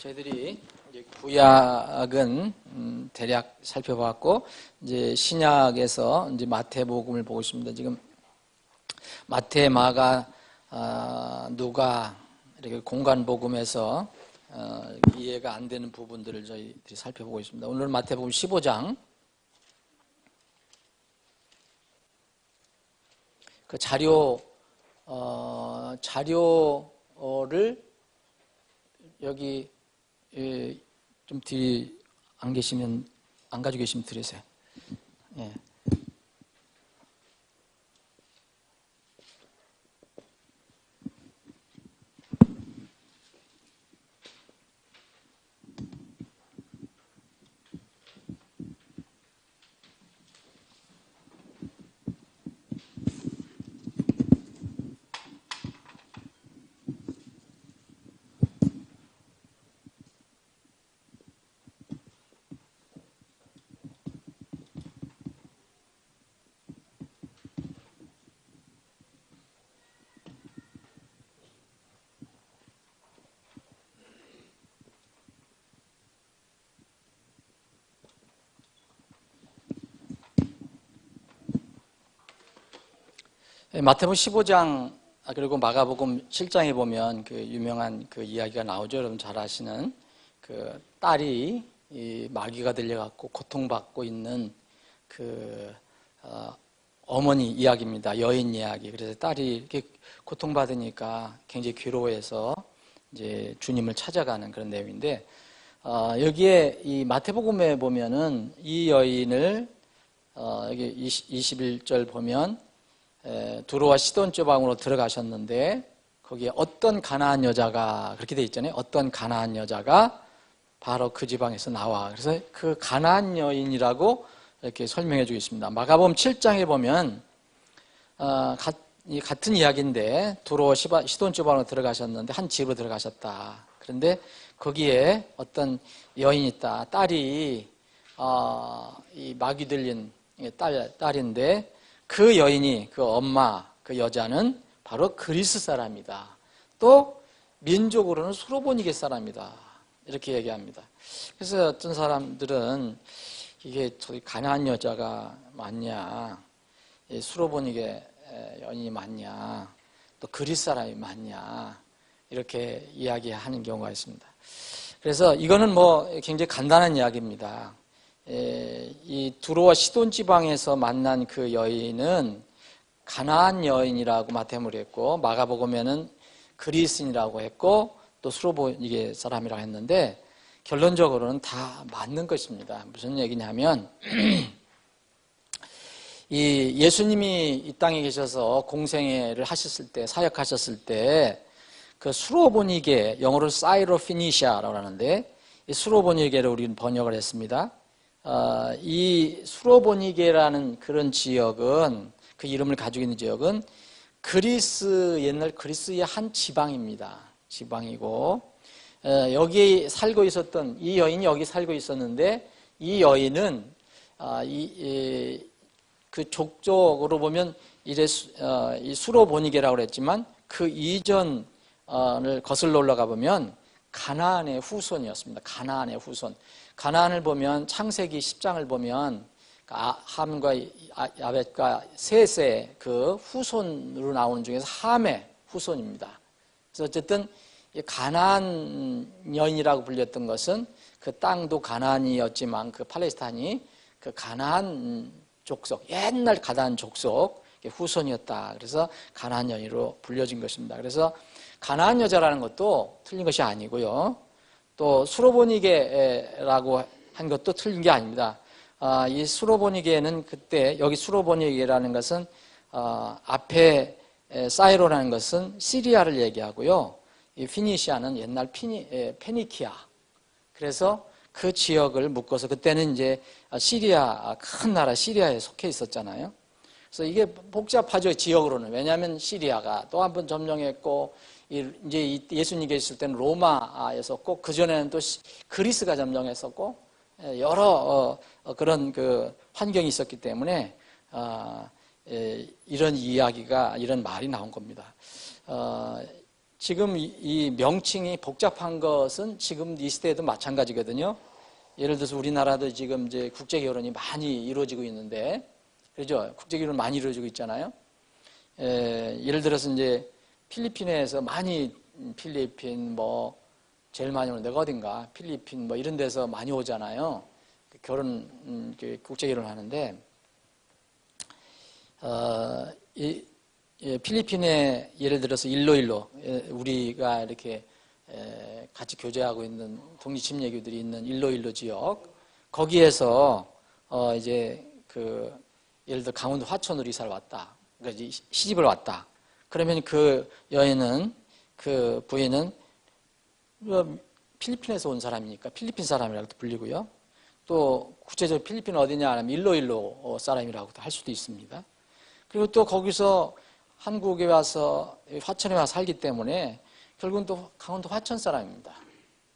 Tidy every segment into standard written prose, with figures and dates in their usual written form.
저희들이 이제 구약은 대략 살펴봤고, 이제 신약에서 이제 마태복음을 보고 있습니다. 지금 마태, 마가, 누가 이렇게 공간복음에서 이해가 안 되는 부분들을 저희들이 살펴보고 있습니다. 오늘은 마태복음 15장 그 자료를 여기 좀 뒤 안 계시면, 안 가지고 계시면 드리세요. 예. 마태복음 15장 그리고 마가복음 7장에 보면 그 유명한 그 이야기가 나오죠. 여러분 잘 아시는 그 딸이 이 마귀가 들려갖고 고통받고 있는 그 어머니 이야기입니다. 여인 이야기. 그래서 딸이 이렇게 고통받으니까 굉장히 괴로워해서 이제 주님을 찾아가는 그런 내용인데, 여기에 이 마태복음에 보면은 이 여인을 여기 21절 보면 두로와 시돈 지방으로 들어가셨는데, 거기에 어떤 가나안 여자가, 그렇게 돼 있잖아요. 어떤 가나안 여자가 바로 그 지방에서 나와. 그래서 그 가나안 여인이라고 이렇게 설명해 주고 있습니다. 마가복음 7장에 보면 같은 이야기인데, 두로와 시돈 지방으로 들어가셨는데 한 집으로 들어가셨다. 그런데 거기에 어떤 여인이 있다. 딸이 이 마귀 들린 딸인데, 그 여인이, 그 엄마, 그 여자는 바로 그리스 사람이다. 또 민족으로는 수로보니게 사람이다. 이렇게 얘기합니다. 그래서 어떤 사람들은 이게 저기 가나안 여자가 맞냐, 수로보니게 여인이 맞냐, 또 그리스 사람이 맞냐, 이렇게 이야기하는 경우가 있습니다. 그래서 이거는 뭐 굉장히 간단한 이야기입니다. 이 두로와 시돈 지방에서 만난 그 여인은 가나안 여인이라고 마태복음을 했고, 마가복음에는 그리스인이라고 했고, 또 수로보니게 사람이라고 했는데, 결론적으로는 다 맞는 것입니다. 무슨 얘기냐면 이 예수님이 이 땅에 계셔서 공생애를 하셨을 때, 사역하셨을 때 그 수로보니게, 영어로 사이로피니시아라고 하는데, 이 수로보니게를 우리는 번역을 했습니다. 이 수로보니게라는 그런 지역은, 그 이름을 가지고 있는 지역은 옛날 그리스의 한 지방입니다. 지방이고, 여기 살고 있었던 이 여인이 여기 살고 있었는데, 이 여인은 그 족적으로 보면 이 수로보니게라고 그랬지만, 그 이전을 거슬러 올라가 보면 가나안의 후손이었습니다. 가나안의 후손. 가나안을 보면 창세기 10장을 보면 함과 야벳과 셋의 그 후손으로 나오는 중에서 함의 후손입니다. 그래서 어쨌든 가나안 여인이라고 불렸던 것은 그 땅도 가나안이었지만 그 팔레스타인이 그 가나안 족속, 옛날 가나안 족속 후손이었다. 그래서 가나안 여인으로 불려진 것입니다. 그래서 가나안 여자라는 것도 틀린 것이 아니고요. 또 수로보니게라고 한 것도 틀린 게 아닙니다. 이 수로보니게는 그때, 여기 수로보니게라는 것은 앞에 사이로라는 것은 시리아를 얘기하고요. 이 피니시아는 옛날 페니키아. 그래서 그 지역을 묶어서, 그때는 이제 시리아, 큰 나라 시리아에 속해 있었잖아요. 그래서 이게 복잡하죠, 지역으로는. 왜냐하면 시리아가 또 한 번 점령했고, 이제 예수님 계실 때는 로마였었고, 그전에는 또 그리스가 점령했었고, 여러 그런 그 환경이 있었기 때문에 이런 이야기가, 이런 말이 나온 겁니다. 지금 이 명칭이 복잡한 것은 지금 이 시대에도 마찬가지거든요. 예를 들어서 우리나라도 지금 이제 국제 결혼이 많이 이루어지고 있는데, 그렇죠? 국제 결혼 많이 이루어지고 있잖아요. 예를 들어서 이제 필리핀에서 많이 필리핀 뭐 제일 많이 오는 데가 어딘가 필리핀 뭐 이런 데서 많이 오잖아요. 결혼 국제 결혼하는데 필리핀에 예를 들어서 일로일로 우리가 이렇게 같이 교제하고 있는 독립침례교들이 있는 일로일로 지역 거기에서 이제 그 예를 들어 강원도 화천으로 이사를 왔다. 그러니까 이제 시집을 왔다. 그러면 그 여인은 그 부인은 필리핀에서 온 사람이니까 필리핀 사람이라고 불리고요. 또 구체적으로 필리핀 어디냐 하면 일로일로 사람이라고도 할 수도 있습니다. 그리고 또 거기서 한국에 와서 화천에 와서 살기 때문에 결국은 또 강원도 화천 사람입니다.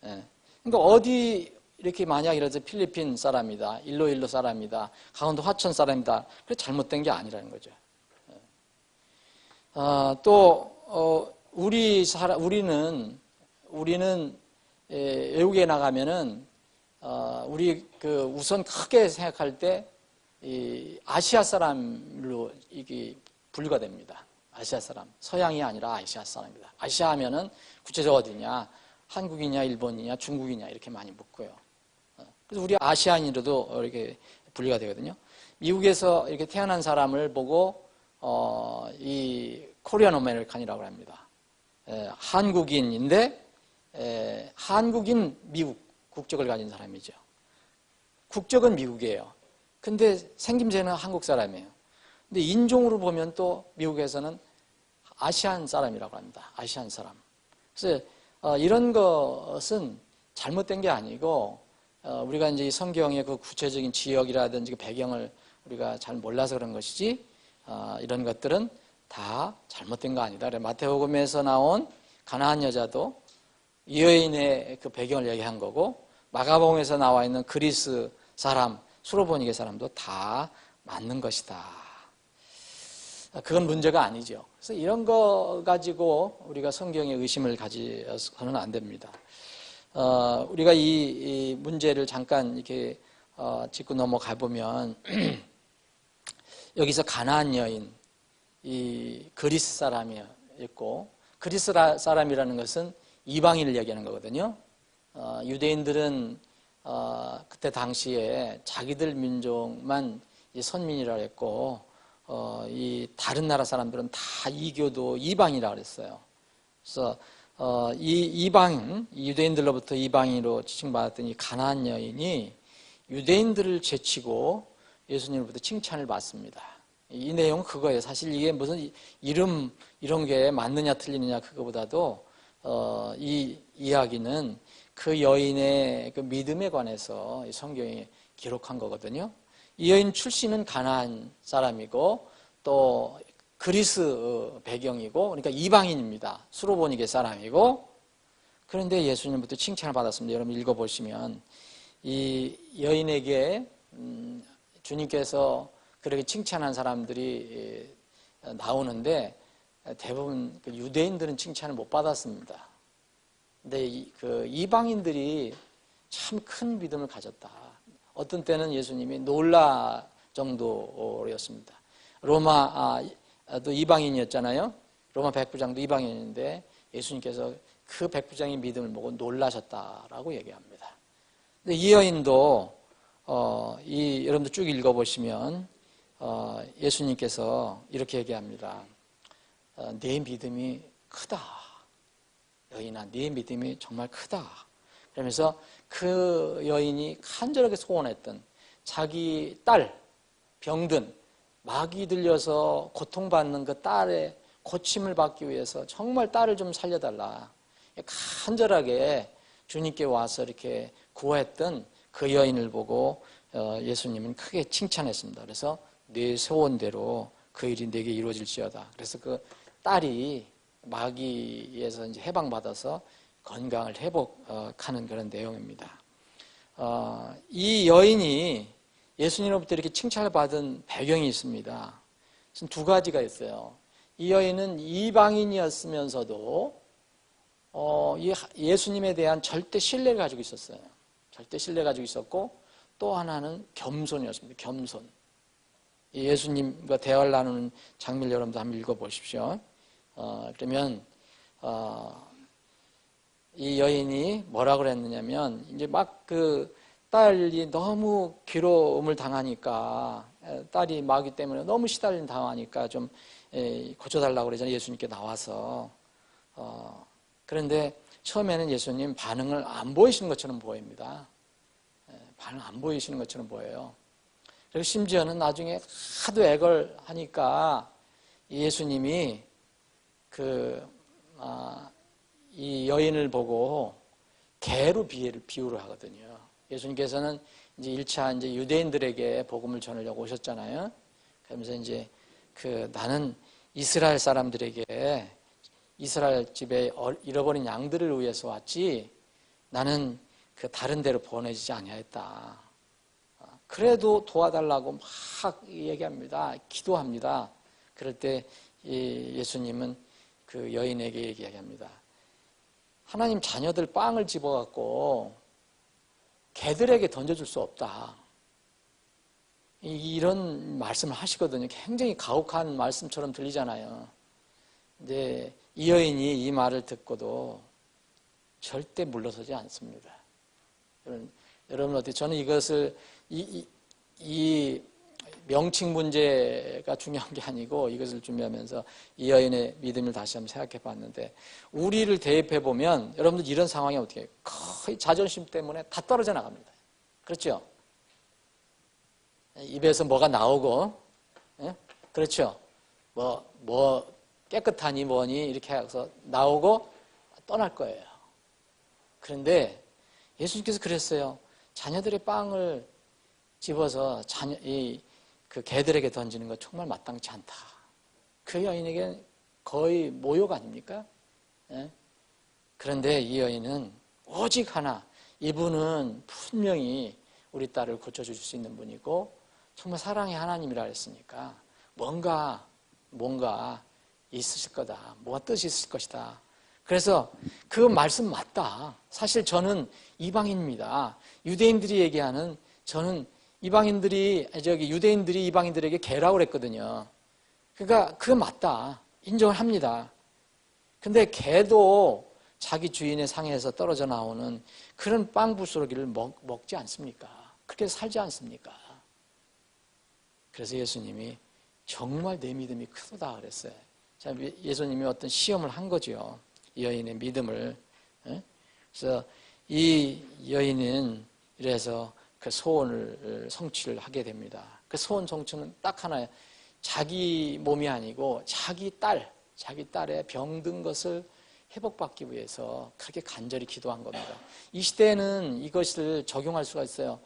그러니까 어디 이렇게 만약 이래서 필리핀 사람이다, 일로일로 사람이다, 강원도 화천 사람이다, 그게 잘못된 게 아니라는 거죠. 또 우리는 외국에 나가면은 우리 그 우선 크게 생각할 때 이 아시아 사람으로 이게 분류가 됩니다. 아시아 사람, 서양이 아니라 아시아 사람입니다. 아시아 하면은 구체적으로 어디냐, 한국이냐, 일본이냐, 중국이냐 이렇게 많이 묻고요. 그래서 우리 아시아인으로도 이렇게 분류가 되거든요. 미국에서 이렇게 태어난 사람을 보고 이 코리안 아메리칸이라고 합니다. 한국인인데 한국인 미국 국적을 가진 사람이죠. 국적은 미국이에요. 근데 생김새는 한국 사람이에요. 근데 인종으로 보면 또 미국에서는 아시안 사람이라고 합니다. 아시안 사람. 그래서 이런 것은 잘못된 게 아니고 우리가 이제 성경의 그 구체적인 지역이라든지 그 배경을 우리가 잘 몰라서 그런 것이지 이런 것들은 다 잘못된 거 아니다. 마태복음에서 나온 가나안 여자도 이 여인의 그 배경을 얘기한 거고 마가복음에서 나와 있는 그리스 사람, 수로보니게 사람도 다 맞는 것이다. 그건 문제가 아니죠. 그래서 이런 거 가지고 우리가 성경에 의심을 가지서는 안 됩니다. 우리가 이 문제를 잠깐 이렇게 짚고 넘어가 보면 여기서 가나안 여인, 이 그리스 사람이었고 그리스 사람이라는 것은 이방인을 얘기하는 거거든요. 유대인들은 그때 당시에 자기들 민족만 선민이라고 했고 이 다른 나라 사람들은 다 이교도 이방이라고 그랬어요. 그래서 이 유대인들로부터 이방인으로 지칭받았던 이 가나안 여인이 유대인들을 제치고 예수님으로부터 칭찬을 받습니다. 이 내용은 그거예요. 사실 이게 무슨 이름 이런 게 맞느냐 틀리느냐 그거보다도 이 이야기는 그 여인의 그 믿음에 관해서 성경이 기록한 거거든요. 이 여인 출신은 가나안 사람이고 또 그리스 배경이고 그러니까 이방인입니다. 수로보니게 사람이고 그런데 예수님부터 칭찬을 받았습니다. 여러분 읽어보시면 이 여인에게 주님께서 그렇게 칭찬한 사람들이 나오는데 대부분 유대인들은 칭찬을 못 받았습니다. 근데 그 이방인들이 참 큰 믿음을 가졌다. 어떤 때는 예수님이 놀라 정도였습니다. 로마도 이방인이었잖아요. 로마 백부장도 이방인인데 예수님께서 그 백부장의 믿음을 보고 놀라셨다라고 얘기합니다. 근데 이 여인도 여러분들 쭉 읽어보시면 예수님께서 이렇게 얘기합니다. 내 믿음이 크다. 여인아, 네 믿음이 정말 크다. 그러면서 그 여인이 간절하게 소원했던 자기 딸, 병든, 마귀 들려서 고통받는 그 딸의 고침을 받기 위해서 정말 딸을 좀 살려달라. 간절하게 주님께 와서 이렇게 구했던 그 여인을 보고 예수님은 크게 칭찬했습니다. 그래서 네 소원대로 그 일이 내게 이루어질지어다. 그래서 그 딸이 마귀에서 이제 해방받아서 건강을 회복하는 그런 내용입니다. 이 여인이 예수님으로부터 이렇게 칭찬을 받은 배경이 있습니다. 두 가지가 있어요. 이 여인은 이방인이었으면서도 예수님에 대한 절대 신뢰를 가지고 있었어요. 절대 신뢰를 가지고 있었고 또 하나는 겸손이었습니다. 겸손. 예수님과 대화를 나누는 장면을 여러분도 한번 읽어보십시오. 그러면 이 여인이 뭐라 그랬느냐면 이제 막 그 딸이 너무 괴로움을 당하니까 딸이 마귀 때문에 너무 시달림 당하니까 좀 고쳐달라고 그러잖아요. 예수님께 나와서 그런데 처음에는 예수님 반응을 안 보이시는 것처럼 보입니다. 반응 안 보이시는 것처럼 보여요. 그리고 심지어는 나중에 하도 애걸 하니까 예수님이 이 여인을 보고 개로 비유를 하거든요. 예수님께서는 이제 1차 이제 유대인들에게 복음을 전하려고 오셨잖아요. 그러면서 이제 나는 이스라엘 사람들에게 이스라엘 집에 잃어버린 양들을 위해서 왔지 나는 다른 데로 보내지지 아니하였다. 그래도 도와달라고 막 얘기합니다. 기도합니다. 그럴 때 예수님은 그 여인에게 얘기합니다. 하나님 자녀들 빵을 집어갖고 개들에게 던져줄 수 없다. 이런 말씀을 하시거든요. 굉장히 가혹한 말씀처럼 들리잖아요. 근데 이 여인이 이 말을 듣고도 절대 물러서지 않습니다. 여러분 어때요? 저는 이것을 이 명칭 문제가 중요한 게 아니고 이것을 준비하면서 이 여인의 믿음을 다시 한번 생각해 봤는데 우리를 대입해 보면 여러분들 이런 상황이 어떻게 해요? 거의 자존심 때문에 다 떨어져 나갑니다. 그렇죠? 입에서 뭐가 나오고, 예? 그렇죠? 뭐 깨끗하니 뭐니 이렇게 해서 나오고 떠날 거예요. 그런데 예수님께서 그랬어요. 자녀들의 빵을 집어서 그 개들에게 던지는 것 정말 마땅치 않다. 그 여인에게 거의 모욕 아닙니까? 예? 그런데 이 여인은 오직 하나, 이분은 분명히 우리 딸을 고쳐줄 수 있는 분이고 정말 사랑의 하나님이라 했으니까 뭔가 있으실 거다. 뭐가 뜻이 있을 것이다. 그래서 그 말씀 맞다. 사실 저는 이방인입니다. 유대인들이 얘기하는 저는 유대인들이 이방인들에게 개라고 그랬거든요. 그러니까 그거 맞다. 인정을 합니다. 근데 개도 자기 주인의 상에서 떨어져 나오는 그런 빵 부스러기를 먹지 않습니까? 그렇게 살지 않습니까? 그래서 예수님이 정말 내 믿음이 크다 그랬어요. 자, 예수님이 어떤 시험을 한 거죠. 이 여인의 믿음을. 그래서 이 여인은 이래서 그 소원을 성취를 하게 됩니다. 그 소원 성취는 딱 하나예요. 자기 몸이 아니고 자기 딸의 병든 것을 회복받기 위해서 그렇게 간절히 기도한 겁니다. 이 시대에는 이것을 적용할 수가 있어요.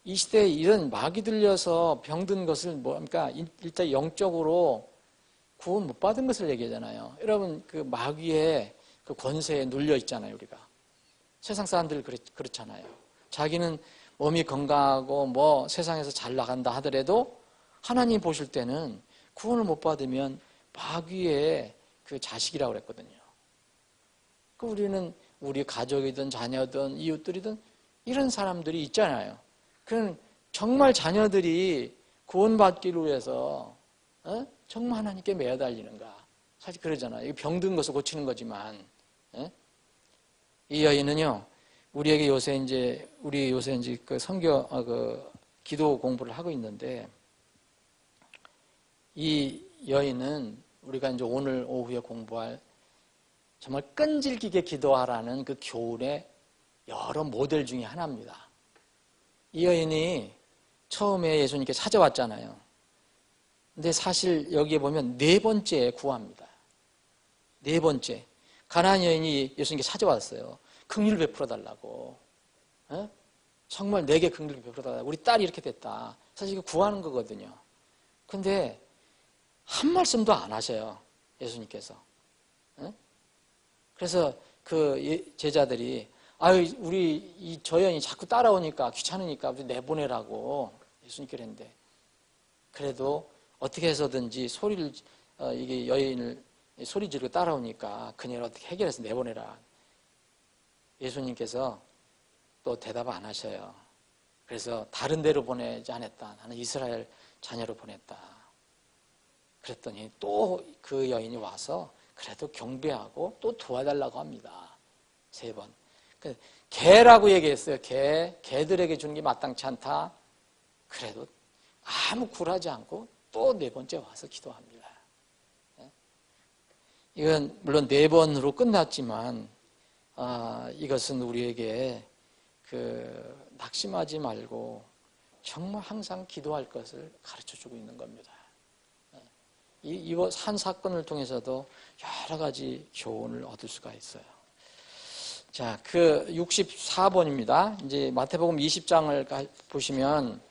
이 시대에 이런 마귀 들려서 병든 것을 그러니까 일단 영적으로 구원 못 받은 것을 얘기하잖아요. 여러분 그 마귀의 그 권세에 눌려 있잖아요, 우리가. 세상 사람들 그렇잖아요. 자기는 몸이 건강하고 세상에서 잘 나간다 하더라도 하나님 보실 때는 구원을 못 받으면 마귀의 그 자식이라고 그랬거든요. 그 우리는 우리 가족이든 자녀든 이웃들이든 이런 사람들이 있잖아요. 그럼 정말 자녀들이 구원받기를 위해서 정말 하나님께 매어달리는가? 사실 그러잖아요. 병든 것을 고치는 거지만 이 여인은요. 우리 요새 이제 그 기도 공부를 하고 있는데 이 여인은 우리가 이제 오늘 오후에 공부할 정말 끈질기게 기도하라는 그 교훈의 여러 모델 중에 하나입니다. 이 여인이 처음에 예수님께 찾아왔잖아요. 근데 사실 여기에 보면 네 번째 구합니다. 네 번째. 가나안 여인이 예수님께 찾아왔어요. 긍휼을 베풀어 달라고. 정말 내게 긍휼을 베풀어 달라고. 우리 딸이 이렇게 됐다. 사실 이거 구하는 거거든요. 근데 한 말씀도 안 하셔요. 예수님께서. 그래서 그 제자들이 우리 저 여인이 자꾸 따라오니까 귀찮으니까 우리 내보내라고 예수님께 그랬는데 그래도 어떻게 해서든지 이게 여인을 소리 지르고 따라오니까 그녀를 어떻게 해결해서 내보내라. 예수님께서 또 대답 안 하셔요. 그래서 다른 데로 보내지 않았다. 나는 이스라엘 자녀로 보냈다. 그랬더니 또 그 여인이 와서 그래도 경배하고 또 도와달라고 합니다. 3번. 개라고 얘기했어요. 개들에게 주는 게 마땅치 않다. 그래도 아무 굴하지 않고 또 4번째 와서 기도합니다. 이건 물론 4번으로 끝났지만 이것은 우리에게 낙심하지 말고 정말 항상 기도할 것을 가르쳐주고 있는 겁니다. 이 한 사건을 통해서도 여러 가지 교훈을 얻을 수가 있어요. 자, 64번입니다. 이제 마태복음 20장을 보시면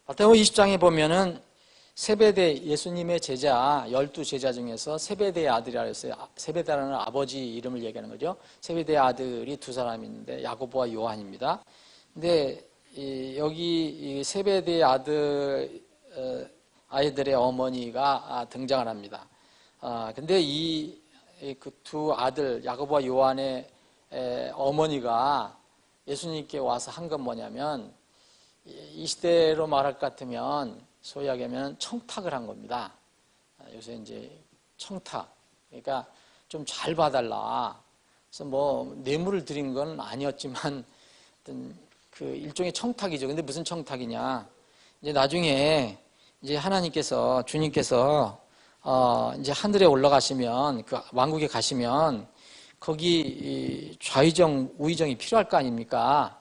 마태복음 20장에 보면은 세베대 예수님의 제자 12제자 중에서 세베대의 아들이라 했어요. 세베대라는 아버지 이름을 얘기하는 거죠. 세베대의 아들이 2사람이 있는데 야고보와 요한입니다. 근데 여기 세베대의 아이들의 어머니가 등장을 합니다. 근데 그 2 아들 야고보와 요한의 어머니가 예수님께 와서 한 건 뭐냐면 이 시대로 말할 것 같으면 소위 하면 청탁을 한 겁니다. 요새 이제 청탁. 그러니까 좀 잘 봐달라. 그래서 뭐 뇌물을 드린 건 아니었지만 어떤 그 일종의 청탁이죠. 근데 무슨 청탁이냐? 이제 나중에 이제 주님께서 이제 하늘에 올라가시면 그 왕국에 가시면 거기 좌의정 우의정이 필요할 거 아닙니까?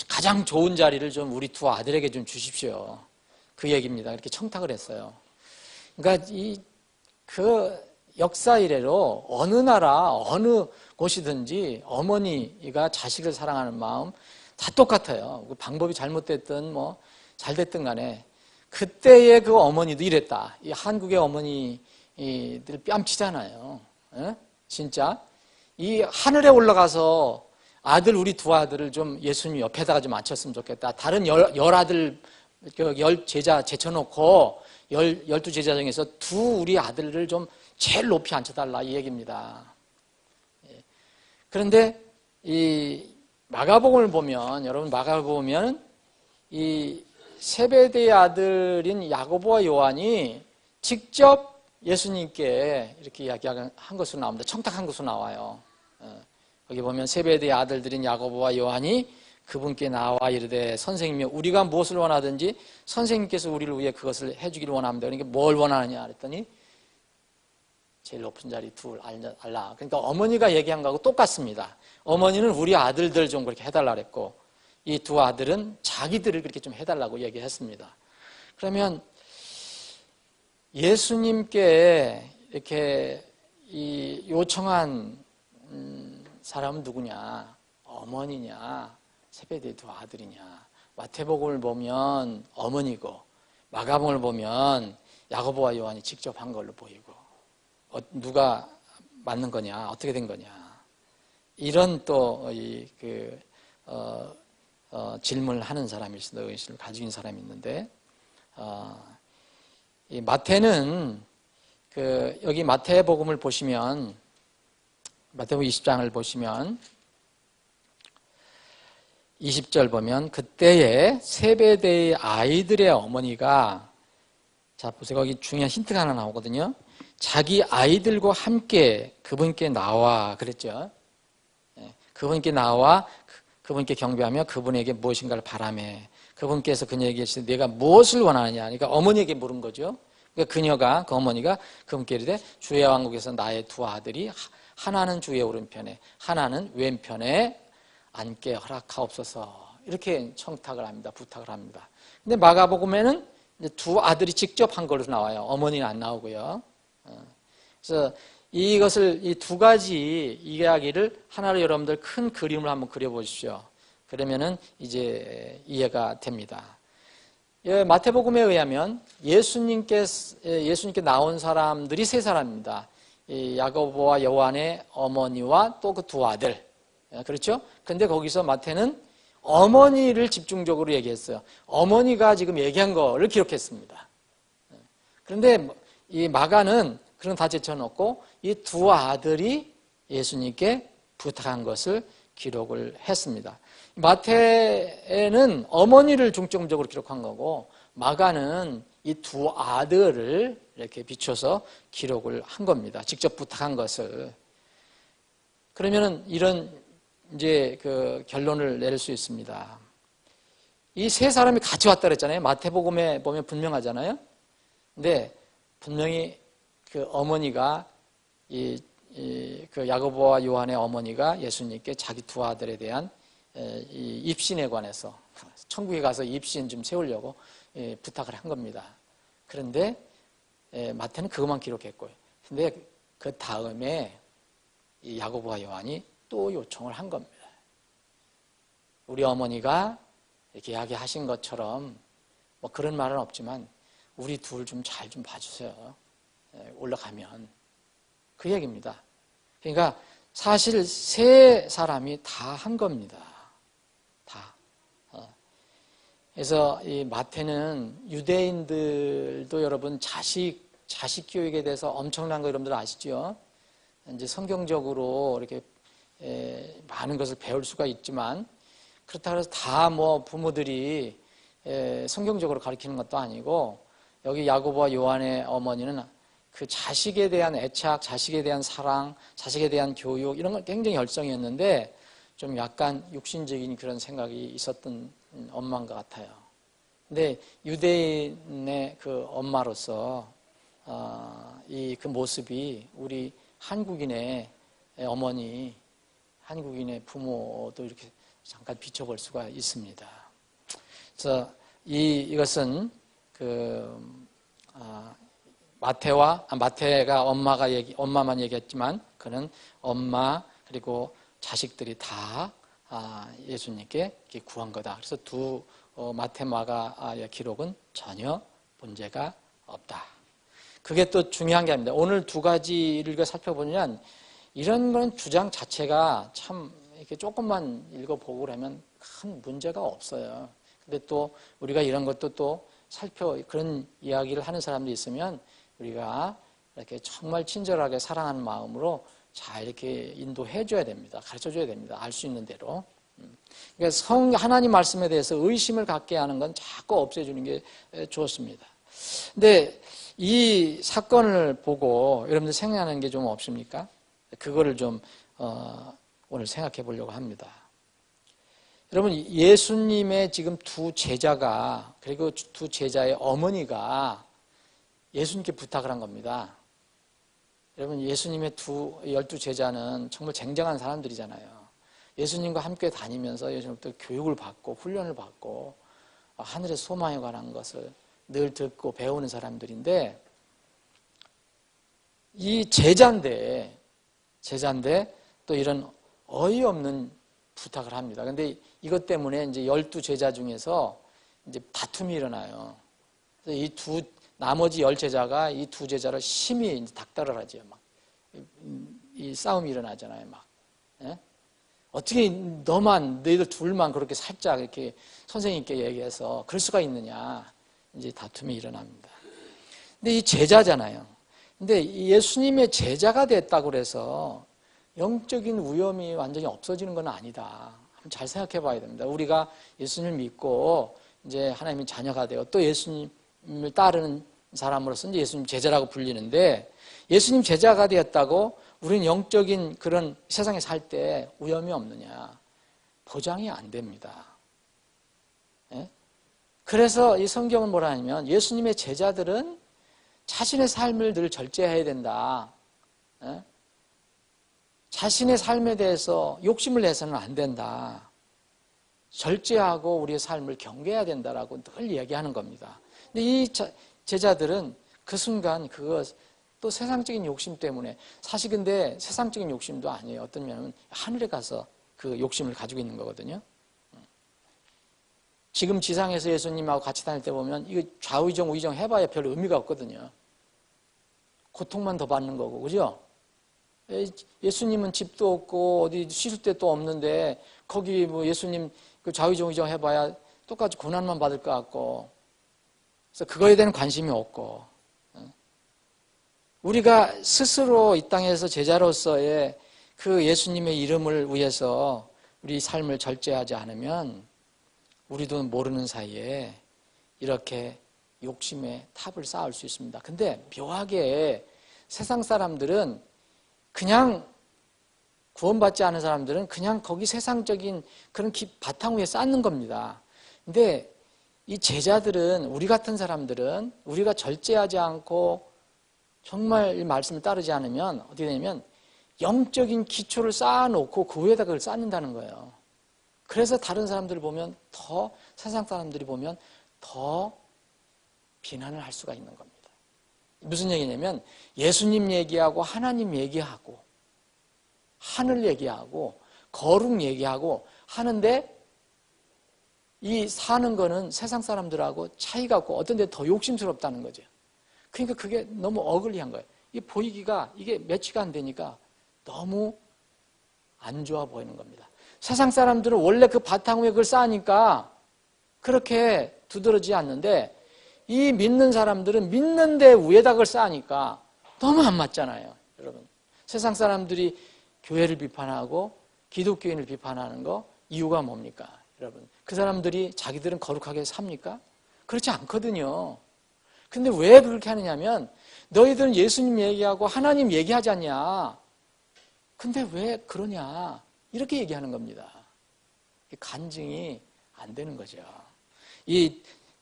가장 좋은 자리를 좀 우리 2 아들에게 좀 주십시오. 그 얘기입니다. 이렇게 청탁을 했어요. 그러니까 그 역사 이래로 어느 나라, 어느 곳이든지 어머니가 자식을 사랑하는 마음 다 똑같아요. 그 방법이 잘못됐든 뭐 잘 됐든 간에 그때의 그 어머니도 이랬다. 이 한국의 어머니들 뺨치잖아요. 에? 진짜. 이 하늘에 올라가서 우리 2 아들을 좀 예수님 옆에다가 좀 앉혔으면 좋겠다. 다른 10 제자 제쳐놓고 12제자 중에서 2 우리 아들을 좀 제일 높이 앉혀달라 이 얘기입니다. 그런데 이 마가복음을 보면 여러분 마가복음은 이 세베대의 아들인 야고보와 요한이 직접 예수님께 이렇게 이야기한 것으로 나옵니다. 청탁한 것으로 나와요. 거기 보면 세베대의 아들들인 야고보와 요한이 그분께 나와 이르되 선생님이여 우리가 무엇을 원하든지 선생님께서 우리를 위해 그것을 해주기를 원합니다. 그러니까 뭘 원하느냐 그랬더니 제일 높은 자리 2 알라. 그러니까 어머니가 얘기한 거하고 똑같습니다. 어머니는 우리 아들들 좀 그렇게 해달라 그랬고 이 2 아들은 자기들을 그렇게 좀 해달라고 얘기했습니다. 그러면 예수님께 이렇게 이 요청한 사람은 누구냐? 어머니냐? 세베대의 2 아들이냐? 마태복음을 보면 어머니고 마가복음을 보면 야고보와 요한이 직접 한 걸로 보이고 누가 맞는 거냐? 어떻게 된 거냐? 이런 또 질문을 하는 사람이 있습니다. 의심을 가지고 있는 사람이 있는데 이 마태는 여기 마태복음을 보시면 마태복음 20장을 보시면 20절 보면 그때에 세베대의 아이들의 어머니가 자 보세요. 거기 중요한 힌트가 하나 나오거든요. 자기 아이들과 함께 그분께 나와 그랬죠. 그분께 나와 그분께 경배하며 그분에게 무엇인가를 바라매 그분께서 그녀에게 이르시되 내가 무엇을 원하느냐. 그러니까 어머니에게 물은 거죠. 그러니까 그 어머니가 그분께 이르되 주의 왕국에서 나의 2 아들이 하나는 주의 오른편에 하나는 왼편에 앉게 허락하옵소서 이렇게 청탁을 합니다. 부탁을 합니다. 근데 마가복음에는 이제 두 아들이 직접 한 걸로 나와요. 어머니는 안 나오고요. 그래서 이것을 이 두 가지 이야기를 하나로 여러분들 큰 그림을 한번 그려보십시오. 그러면은 이제 이해가 됩니다. 마태복음에 의하면 예수님께 나온 사람들이 세 사람입니다. 이 야고보와 요한의 어머니와 또 그 두 아들. 그렇죠? 근데 거기서 마태는 어머니를 집중적으로 얘기했어요. 어머니가 지금 얘기한 거를 기록했습니다. 그런데 이 마가는 그런 다 제쳐놓고 이 두 아들이 예수님께 부탁한 것을 기록을 했습니다. 마태는 어머니를 중점적으로 기록한 거고 마가는 이 두 아들을 이렇게 비춰서 기록을 한 겁니다. 직접 부탁한 것을. 그러면은 이런 이제 그 결론을 내릴 수 있습니다. 이 세 사람이 같이 왔다 그랬잖아요. 마태복음에 보면 분명하잖아요. 근데 분명히 그 어머니가 그 야고보와 요한의 어머니가 예수님께 자기 두 아들에 대한 이 입신에 관해서 천국에 가서 입신 좀 세우려고 부탁을 한 겁니다. 그런데 마태는 그것만 기록했고요. 근데 그 다음에 이 야고보와 요한이 또 요청을 한 겁니다. 우리 어머니가 이렇게 이야기하신 것처럼 뭐 그런 말은 없지만 우리 둘 좀 잘 좀 봐주세요. 올라가면 그 얘기입니다. 그러니까 사실 세 사람이 다 한 겁니다. 다. 그래서 이 마태는 유대인들도 여러분 자식 교육에 대해서 엄청난 거 여러분들 아시죠? 이제 성경적으로 이렇게 많은 것을 배울 수가 있지만 그렇다고 해서 다 뭐 부모들이 성경적으로 가르치는 것도 아니고 여기 야고보와 요한의 어머니는 그 자식에 대한 애착, 자식에 대한 사랑, 자식에 대한 교육 이런 건 굉장히 열성이었는데 좀 약간 육신적인 그런 생각이 있었던 엄마인 것 같아요. 근데 유대인의 그 엄마로서 이 그 모습이 우리 한국인의 어머니, 한국인의 부모도 이렇게 잠깐 비춰볼 수가 있습니다. 그래서 이것은 마태가 엄마만 얘기했지만 그는 엄마 그리고 자식들이 다 예수님께 구한 거다. 그래서 마태 마가의 기록은 전혀 문제가 없다. 그게 또 중요한 게 아닙니다. 오늘 두 가지를 살펴보면 이런 건 주장 자체가 참 이렇게 조금만 읽어보고 그러면 큰 문제가 없어요. 근데 또 우리가 이런 것도 또 그런 이야기를 하는 사람들이 있으면 우리가 이렇게 정말 친절하게 사랑하는 마음으로 잘 이렇게 인도해 줘야 됩니다. 가르쳐 줘야 됩니다. 알 수 있는 대로. 그러니까 하나님 말씀에 대해서 의심을 갖게 하는 건 자꾸 없애주는 게 좋습니다. 근데 이 사건을 보고 여러분들 생각나는 게 좀 없습니까? 그거를 좀 오늘 생각해 보려고 합니다. 여러분 예수님의 지금 두 제자가 그리고 두 제자의 어머니가 예수님께 부탁을 한 겁니다. 여러분 예수님의 12 제자는 정말 쟁쟁한 사람들이잖아요. 예수님과 함께 다니면서 예수님부터 교육을 받고 훈련을 받고 하늘의 소망에 관한 것을 늘 듣고 배우는 사람들인데 이 제자인데 또 이런 어이없는 부탁을 합니다. 근데 이것 때문에 이제 12 제자 중에서 이제 다툼이 일어나요. 그래서 나머지 10 제자가 이 두 제자를 심히 이제 닥달을 하죠. 막 이 싸움이 일어나잖아요. 막 어떻게 너희들 둘만 그렇게 살짝 이렇게 선생님께 얘기해서 그럴 수가 있느냐. 이제 다툼이 일어납니다. 근데 이 제자잖아요. 근데 예수님의 제자가 됐다고 그래서 영적인 위험이 완전히 없어지는 건 아니다. 한번 잘 생각해 봐야 됩니다. 우리가 예수님을 믿고 이제 하나님의 자녀가 되어 또 예수님을 따르는 사람으로서 이제 예수님 제자라고 불리는데 예수님 제자가 되었다고 우리는 영적인 그런 세상에 살 때 위험이 없느냐? 보장이 안 됩니다. 그래서 이 성경은 뭐라 하냐면 예수님의 제자들은 자신의 삶을 늘 절제해야 된다. 자신의 삶에 대해서 욕심을 내서는 안 된다. 절제하고 우리의 삶을 경계해야 된다라고 늘 얘기하는 겁니다. 근데 이 제자들은 그 순간 그거 또 세상적인 욕심 때문에, 사실 근데 세상적인 욕심도 아니에요. 어떤 면은 하늘에 가서 그 욕심을 가지고 있는 거거든요. 지금 지상에서 예수님하고 같이 다닐 때 보면 이거 좌의정 우의정 해봐야 별 의미가 없거든요. 고통만 더 받는 거고, 그죠? 예수님은 집도 없고 어디 쉴 데도 없는데 거기 뭐 예수님 그 좌의정 우의정 해봐야 똑같이 고난만 받을 것 같고, 그래서 그거에 대한 관심이 없고, 우리가 스스로 이 땅에서 제자로서의 그 예수님의 이름을 위해서 우리 삶을 절제하지 않으면 우리도 모르는 사이에 이렇게 욕심의 탑을 쌓을 수 있습니다. 근데 묘하게 세상 사람들은 그냥 구원받지 않은 사람들은 그냥 거기 세상적인 그런 바탕 위에 쌓는 겁니다. 근데 이 제자들은, 우리 같은 사람들은 우리가 절제하지 않고 정말 이 말씀을 따르지 않으면 어떻게 되냐면 영적인 기초를 쌓아놓고 그 위에다 그걸 쌓는다는 거예요. 그래서 다른 사람들을 보면 더, 세상 사람들이 보면 더 비난을 할 수가 있는 겁니다. 무슨 얘기냐면 예수님 얘기하고 하나님 얘기하고 하늘 얘기하고 거룩 얘기하고 하는데 이 사는 거는 세상 사람들하고 차이가 없고 어떤 데 더 욕심스럽다는 거죠. 그러니까 그게 너무 어글리한 거예요. 이게 보이기가, 이게 매치가 안 되니까 너무 안 좋아 보이는 겁니다. 세상 사람들은 원래 그 바탕 위에 그걸 쌓으니까 그렇게 두드러지지 않는데, 이 믿는 사람들은 믿는데 위에다 그걸 쌓으니까 너무 안 맞잖아요. 여러분, 세상 사람들이 교회를 비판하고 기독교인을 비판하는 거 이유가 뭡니까? 여러분, 그 사람들이 자기들은 거룩하게 삽니까? 그렇지 않거든요. 근데 왜 그렇게 하느냐면 너희들은 예수님 얘기하고 하나님 얘기하지 않냐? 근데 왜 그러냐? 이렇게 얘기하는 겁니다. 간증이 안 되는 거죠.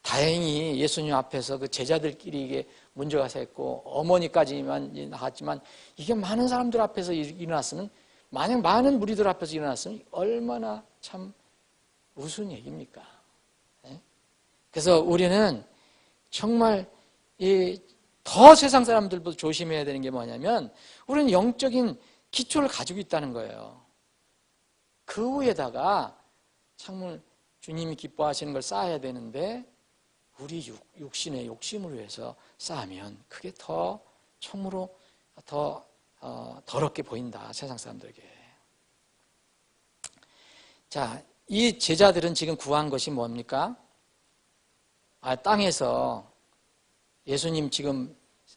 다행히 예수님 앞에서 그 제자들끼리 이게 문제가 생겼고 어머니까지만 나왔지만, 이게 많은 사람들 앞에서 일어났으면, 만약 많은 무리들 앞에서 일어났으면 얼마나 참 우스운 얘기입니까? 그래서 우리는 정말 더 세상 사람들보다 조심해야 되는 게 뭐냐면, 우리는 영적인 기초를 가지고 있다는 거예요. 그 위에다가 정말 주님이 기뻐하시는 걸 쌓아야 되는데, 우리 육신의 욕심을 위해서 쌓으면 그게 더 참으로 더 더럽게 보인다, 세상 사람들에게. 자, 이 제자들은 지금 구한 것이 뭡니까? 땅에서 예수님 지금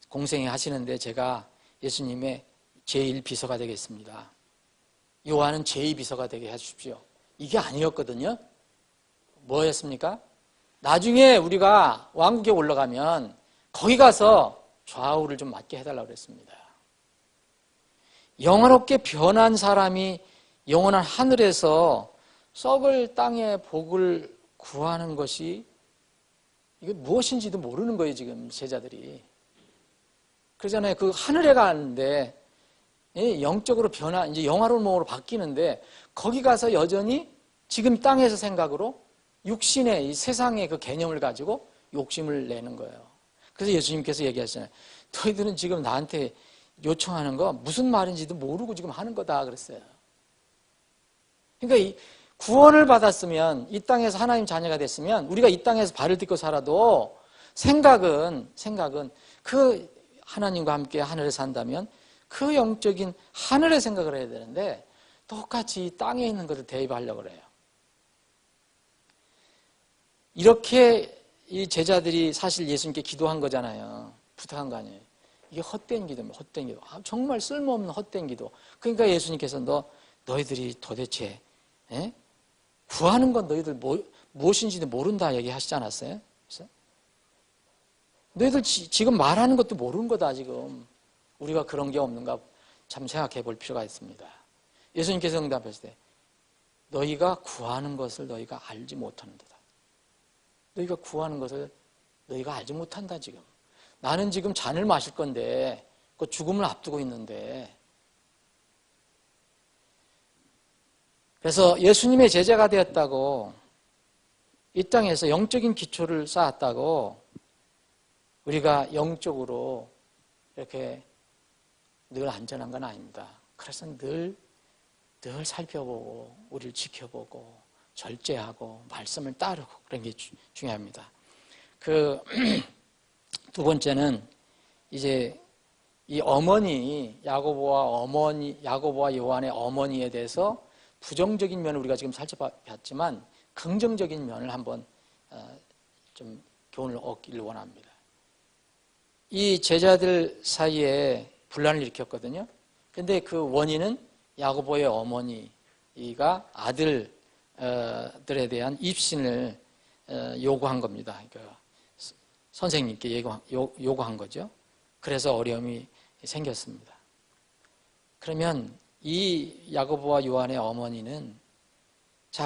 공생애 하시는데 제가 예수님의 제1비서가 되겠습니다. 요한은 제2비서가 되게 해주십시오. 이게 아니었거든요. 뭐였습니까? 나중에 우리가 왕국에 올라가면 거기 가서 좌우를 좀 맡게 해달라고 그랬습니다. 영원롭게 변한 사람이 영원한 하늘에서 썩을 땅의 복을 구하는 것이, 이게 무엇인지도 모르는 거예요, 지금 제자들이. 그러잖아요. 그 하늘에 가는데 영적으로 이제 영화로운 몸으로 바뀌는데, 거기 가서 여전히 지금 땅에서 생각으로 육신의 이 세상의 그 개념을 가지고 욕심을 내는 거예요. 그래서 예수님께서 얘기하셨잖아요. 너희들은 지금 나한테 요청하는 거 무슨 말인지도 모르고 지금 하는 거다 그랬어요. 그러니까 이 구원을 받았으면, 이 땅에서 하나님 자녀가 됐으면, 우리가 이 땅에서 발을 딛고 살아도 생각은 그 하나님과 함께 하늘에 산다면 그 영적인 하늘의 생각을 해야 되는데, 똑같이 이 땅에 있는 것을 대입하려고 그래요. 이렇게 이 제자들이 사실 예수님께 기도한 거잖아요. 부탁한 거 아니에요. 이게 헛된 기도입니다. 헛된 기도. 정말 쓸모없는 헛된 기도. 그러니까 예수님께서 너희들이 도대체 구하는 건 너희들 무엇인지도 모른다 얘기하시지 않았어요? 그래서 너희들 지금 말하는 것도 모르는 거다 지금. 우리가 그런 게 없는가 참 생각해 볼 필요가 있습니다. 예수님께서 응답하실 때 너희가 구하는 것을 너희가 알지 못하는도다. 너희가 구하는 것을 너희가 알지 못한다 지금. 나는 지금 잔을 마실 건데 그 죽음을 앞두고 있는데. 그래서 예수님의 제자가 되었다고, 이 땅에서 영적인 기초를 쌓았다고 우리가 영적으로 이렇게 늘 안전한 건 아닙니다. 그래서 늘 살펴보고 우리를 지켜보고 절제하고 말씀을 따르고 그런 게 중요합니다. 그 두 번째는 이제 이 어머니 야고보와 요한의 어머니에 대해서 부정적인 면을 우리가 지금 살펴봤지만 긍정적인 면을 한번 좀 교훈을 얻기를 원합니다. 이 제자들 사이에 분란을 일으켰거든요. 근데 그 원인은 야고보의 어머니가 아들들에 대한 입신을 요구한 겁니다. 그러니까 선생님께 요구한 거죠. 그래서 어려움이 생겼습니다. 그러면 이 야고보와 요한의 어머니는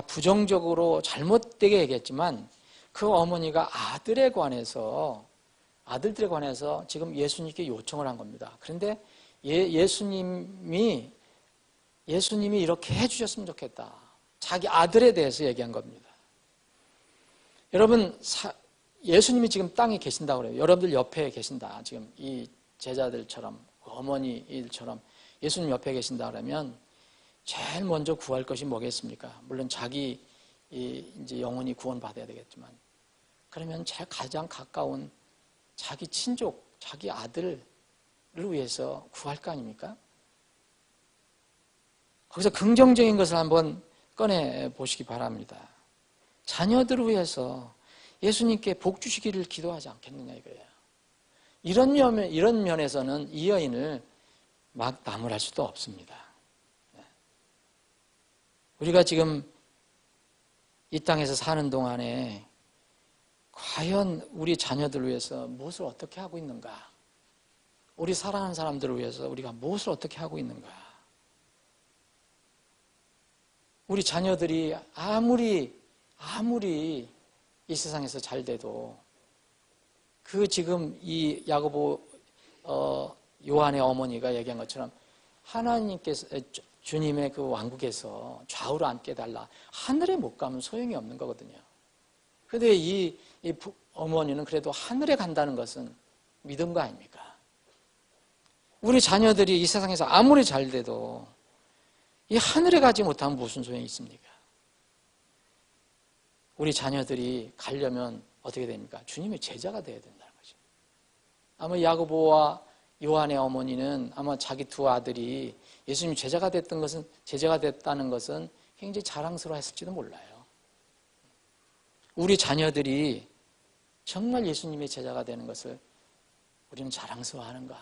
부정적으로 잘못되게 얘기했지만 그 어머니가 아들들에 관해서 지금 예수님께 요청을 한 겁니다. 그런데 예수님이 이렇게 해주셨으면 좋겠다. 자기 아들에 대해서 얘기한 겁니다. 여러분, 예수님이 지금 땅에 계신다고 그래요. 여러분들 옆에 계신다. 지금 이 제자들처럼, 어머니일처럼 예수님 옆에 계신다 그러면 제일 먼저 구할 것이 뭐겠습니까? 물론 자기 이제 영혼이 구원받아야 되겠지만, 그러면 제일 가장 가까운 자기 친족, 자기 아들을 위해서 구할 거 아닙니까? 거기서 긍정적인 것을 한번 꺼내 보시기 바랍니다. 자녀들을 위해서 예수님께 복 주시기를 기도하지 않겠느냐 이거예요. 이런 면에서는 이 여인을 막 나무랄 수도 없습니다. 우리가 지금 이 땅에서 사는 동안에 과연 우리 자녀들을 위해서 무엇을 어떻게 하고 있는가? 우리 사랑하는 사람들을 위해서 우리가 무엇을 어떻게 하고 있는가? 우리 자녀들이 아무리 이 세상에서 잘 돼도 지금 이 야고보 요한의 어머니가 얘기한 것처럼 하나님께서 주님의 그 왕국에서 좌우로 앉게 달라 하늘에 못 가면 소용이 없는 거거든요. 그런데 이 어머니는 그래도 하늘에 간다는 것은 믿은 거 아닙니까? 우리 자녀들이 이 세상에서 아무리 잘 돼도 이 하늘에 가지 못하면 무슨 소용이 있습니까? 우리 자녀들이 가려면 어떻게 됩니까? 주님의 제자가 되어야 된다는 거죠. 아마 야고보와 요한의 어머니는 아마 자기 두 아들이 예수님 제자가 됐다는 것은 굉장히 자랑스러워했을지도 몰라요. 우리 자녀들이 정말 예수님의 제자가 되는 것을 우리는 자랑스러워하는가?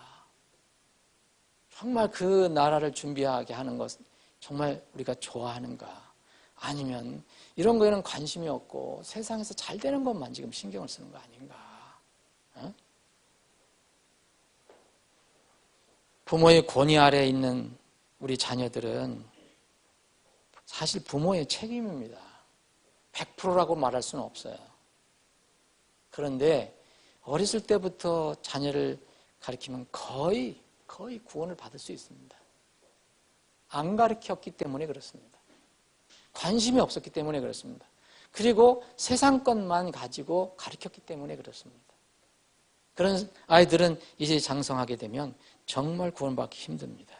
정말 그 나라를 준비하게 하는 것 정말 우리가 좋아하는가? 아니면 이런 거에는 관심이 없고 세상에서 잘 되는 것만 지금 신경을 쓰는 거 아닌가? 부모의 권위 아래에 있는 우리 자녀들은 사실 부모의 책임입니다. 100%라고 말할 수는 없어요. 그런데 어렸을 때부터 자녀를 가르치면 거의 구원을 받을 수 있습니다. 안 가르쳤기 때문에 그렇습니다. 관심이 없었기 때문에 그렇습니다. 그리고 세상 것만 가지고 가르쳤기 때문에 그렇습니다. 그런 아이들은 이제 장성하게 되면 정말 구원받기 힘듭니다.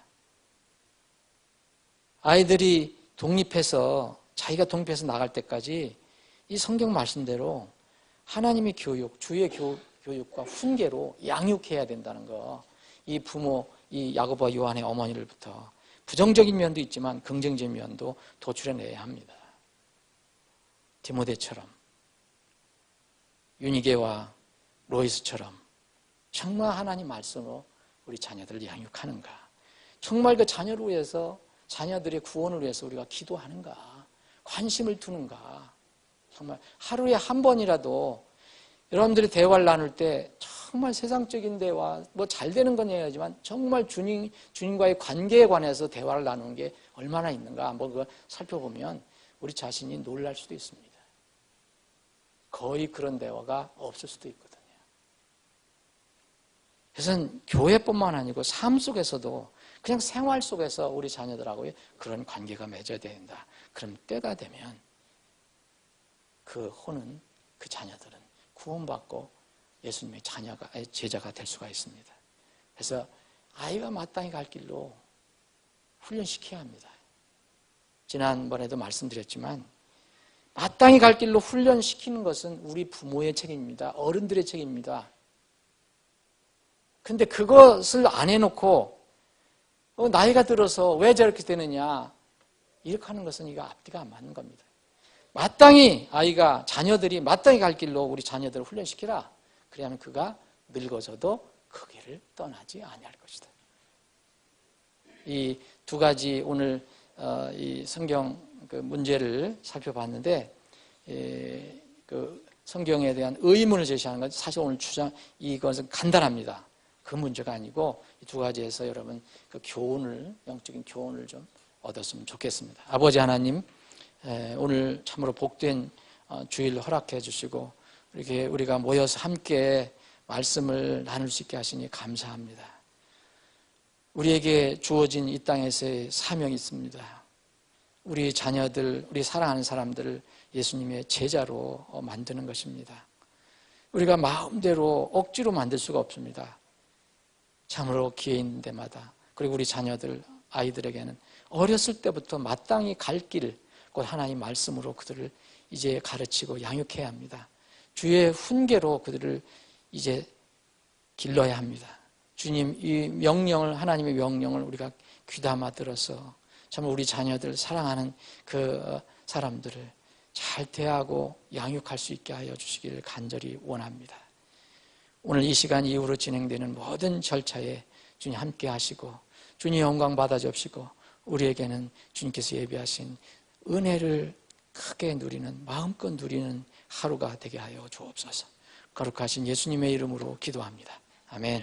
아이들이 자기가 독립해서 나갈 때까지 이 성경 말씀대로 하나님의 교육, 주의 교육과 훈계로 양육해야 된다는 거. 이 부모, 이 야고보와 요한의 어머니를부터 부정적인 면도 있지만 긍정적인 면도 도출해내야 합니다. 디모데처럼, 유니게와 로이스처럼 정말 하나님 말씀으로 우리 자녀들을 양육하는가? 정말 그 자녀를 위해서, 자녀들의 구원을 위해서 우리가 기도하는가? 관심을 두는가? 정말 하루에 한 번이라도 여러분들이 대화를 나눌 때 정말 세상적인 대화, 잘 되는 건 얘기하지만 정말 주님과의 관계에 관해서 대화를 나누는 게 얼마나 있는가 한번 그거 살펴보면 우리 자신이 놀랄 수도 있습니다. 거의 그런 대화가 없을 수도 있거든요. 그래서 교회뿐만 아니고 삶 속에서도 그냥 생활 속에서 우리 자녀들하고의 그런 관계가 맺어야 된다. 그럼 때가 되면 그 자녀들은 구원받고 예수님의 제자가 될 수가 있습니다. 그래서 아이가 마땅히 갈 길로 훈련시켜야 합니다. 지난번에도 말씀드렸지만 마땅히 갈 길로 훈련시키는 것은 우리 부모의 책임입니다. 어른들의 책임입니다. 근데 그것을 안 해놓고 나이가 들어서 왜 저렇게 되느냐 이렇게 하는 것은 이거 앞뒤가 안 맞는 겁니다. 마땅히 자녀들이 마땅히 갈 길로 우리 자녀들을 훈련시키라. 그래야만 그가 늙어서도 그 길을 떠나지 아니할 것이다. 이 두 가지 오늘 이 성경 그 문제를 살펴봤는데 그 성경에 대한 의문을 제시하는 건 사실 오늘 이것은 간단합니다. 그 문제가 아니고 이 두 가지에서 여러분 그 영적인 교훈을 좀 얻었으면 좋겠습니다. 아버지 하나님, 오늘 참으로 복된 주일을 허락해 주시고 이렇게 우리가 모여서 함께 말씀을 나눌 수 있게 하시니 감사합니다. 우리에게 주어진 이 땅에서의 사명이 있습니다. 우리 자녀들, 우리 사랑하는 사람들을 예수님의 제자로 만드는 것입니다. 우리가 마음대로 억지로 만들 수가 없습니다. 참으로 기회 있는 데마다, 그리고 우리 자녀들, 아이들에게는 어렸을 때부터 마땅히 갈 길, 곧 하나님 말씀으로 그들을 이제 가르치고 양육해야 합니다. 주의 훈계로 그들을 이제 길러야 합니다. 주님, 이 명령을, 하나님의 명령을 우리가 귀담아 들어서 정말 우리 자녀들, 사랑하는 그 사람들을 잘 대하고 양육할 수 있게 하여 주시기를 간절히 원합니다. 오늘 이 시간 이후로 진행되는 모든 절차에 주님 함께 하시고 주님 영광 받아 주시고 우리에게는 주님께서 예비하신 은혜를 크게 누리는, 마음껏 누리는 하루가 되게 하여 주옵소서. 거룩하신 예수님의 이름으로 기도합니다. 아멘.